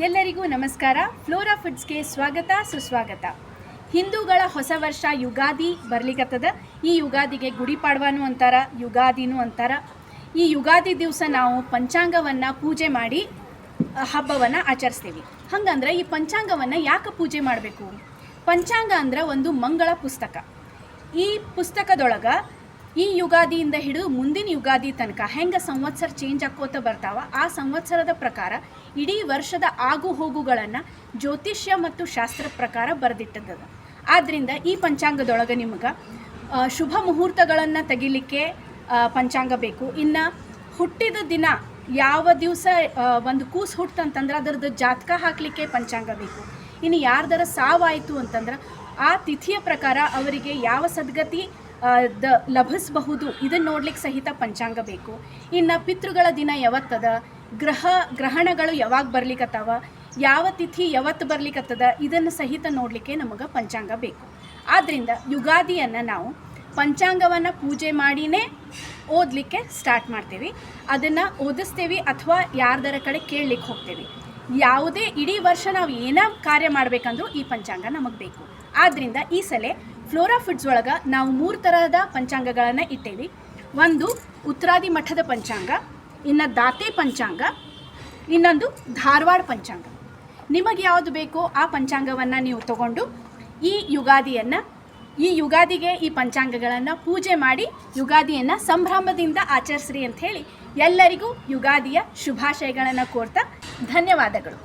ಎಲ್ಲರಿಗೂ ನಮಸ್ಕಾರ. ಫ್ಲೋರಾ ಫುಡ್ಸ್ಗೆ ಸ್ವಾಗತ ಸುಸ್ವಾಗತ. ಹಿಂದೂಗಳ ಹೊಸ ವರ್ಷ ಯುಗಾದಿ ಬರ್ಲಿಕ್ಕತ್ತದ. ಈ ಯುಗಾದಿಗೆ ಗುಡಿ ಪಾಡ್ವಾನು ಅಂತಾರ, ಯುಗಾದಿನೂ ಅಂತಾರ. ಈ ಯುಗಾದಿ ದಿವಸ ನಾವು ಪಂಚಾಂಗವನ್ನು ಪೂಜೆ ಮಾಡಿ ಹಬ್ಬವನ್ನು ಆಚರಿಸ್ತೀವಿ. ಹಂಗಂದ್ರೆ ಈ ಪಂಚಾಂಗವನ್ನು ಯಾಕೆ ಪೂಜೆ ಮಾಡಬೇಕು? ಪಂಚಾಂಗ ಅಂದ್ರೆ ಒಂದು ಮಂಗಳ ಪುಸ್ತಕ. ಈ ಪುಸ್ತಕದೊಳಗೆ ಈ ಯುಗಾದಿಯಿಂದ ಹಿಡಿದು ಮುಂದಿನ ಯುಗಾದಿ ತನಕ ಹೆಂಗೆ ಸಂವತ್ಸರ ಚೇಂಜ್ ಆಕ್ಕೋತ ಬರ್ತಾವ, ಆ ಸಂವತ್ಸರದ ಪ್ರಕಾರ ಇಡೀ ವರ್ಷದ ಆಗು ಹೋಗುಗಳನ್ನು ಜ್ಯೋತಿಷ್ಯ ಮತ್ತು ಶಾಸ್ತ್ರ ಪ್ರಕಾರ ಬರೆದಿಟ್ಟದ. ಆದ್ದರಿಂದ ಈ ಪಂಚಾಂಗದೊಳಗೆ ನಿಮ್ಗೆ ಶುಭ ಮುಹೂರ್ತಗಳನ್ನು ತೆಗಿಲಿಕ್ಕೆ ಪಂಚಾಂಗ ಬೇಕು. ಇನ್ನು ಹುಟ್ಟಿದ ದಿನ ಯಾವ ದಿವಸ ಒಂದು ಕೂಸು ಹುಟ್ಟಂತಂದ್ರೆ ಅದರದ್ದು ಜಾತಕ ಹಾಕಲಿಕ್ಕೆ ಪಂಚಾಂಗ ಬೇಕು. ಇನ್ನು ಯಾರ್ದರ ಸಾವಾಯಿತು ಅಂತಂದ್ರೆ ಆ ತಿಥಿಯ ಪ್ರಕಾರ ಅವರಿಗೆ ಯಾವ ಸದ್ಗತಿ ಲಭಿಸಬಹುದು ಇದನ್ನು ನೋಡ್ಲಿಕ್ಕೆ ಸಹಿತ ಪಂಚಾಂಗ ಬೇಕು. ಇನ್ನು ಪಿತೃಗಳ ದಿನ ಯಾವತ್ತದ, ಗ್ರಹಣಗಳು ಯಾವಾಗ ಬರ್ಲಿಕ್ಕತ್ತಾವ, ಯಾವ ತಿಥಿ ಯಾವತ್ತು ಬರ್ಲಿಕ್ಕತ್ತದ ಇದನ್ನು ಸಹಿತ ನೋಡಲಿಕ್ಕೆ ನಮಗೆ ಪಂಚಾಂಗ ಬೇಕು. ಆದ್ದರಿಂದ ಯುಗಾದಿಯನ್ನು ನಾವು ಪಂಚಾಂಗವನ್ನು ಪೂಜೆ ಮಾಡಿನೇ ಓದಲಿಕ್ಕೆ ಸ್ಟಾರ್ಟ್ ಮಾಡ್ತೀವಿ. ಅದನ್ನು ಓದಿಸ್ತೀವಿ ಅಥವಾ ಯಾರ್ದರ ಕಡೆ ಕೇಳಲಿಕ್ಕೆ ಹೋಗ್ತೀವಿ. ಯಾವುದೇ ಇಡೀ ವರ್ಷ ನಾವು ಏನೇ ಕಾರ್ಯ ಮಾಡಬೇಕಂದ್ರೂ ಈ ಪಂಚಾಂಗ ನಮಗೆ ಬೇಕು. ಆದ್ದರಿಂದ ಈ ಸಲ ಫ್ಲೋರಾ ಫುಡ್ಸ್ ಒಳಗೆ ನಾವು 3 ಥರದ ಪಂಚಾಂಗಗಳನ್ನು ಇಟ್ಟೇವಿ. ಒಂದು ಉತ್ತರಾದಿ ಮಠದ ಪಂಚಾಂಗ, ಇನ್ನು ದಾತೆ ಪಂಚಾಂಗ, ಇನ್ನೊಂದು ಧಾರವಾಡ ಪಂಚಾಂಗ. ನಿಮಗೆ ಯಾವುದು ಬೇಕೋ ಆ ಪಂಚಾಂಗವನ್ನು ನೀವು ತಗೊಂಡು ಈ ಯುಗಾದಿಗೆ ಈ ಪಂಚಾಂಗಗಳನ್ನು ಪೂಜೆ ಮಾಡಿ ಯುಗಾದಿಯನ್ನು ಸಂಭ್ರಮದಿಂದ ಆಚರಿಸ್ರಿ ಅಂತ ಹೇಳಿ ಎಲ್ಲರಿಗೂ ಯುಗಾದಿಯ ಶುಭಾಶಯಗಳನ್ನು ಕೋರ್ತಾ ಧನ್ಯವಾದಗಳು.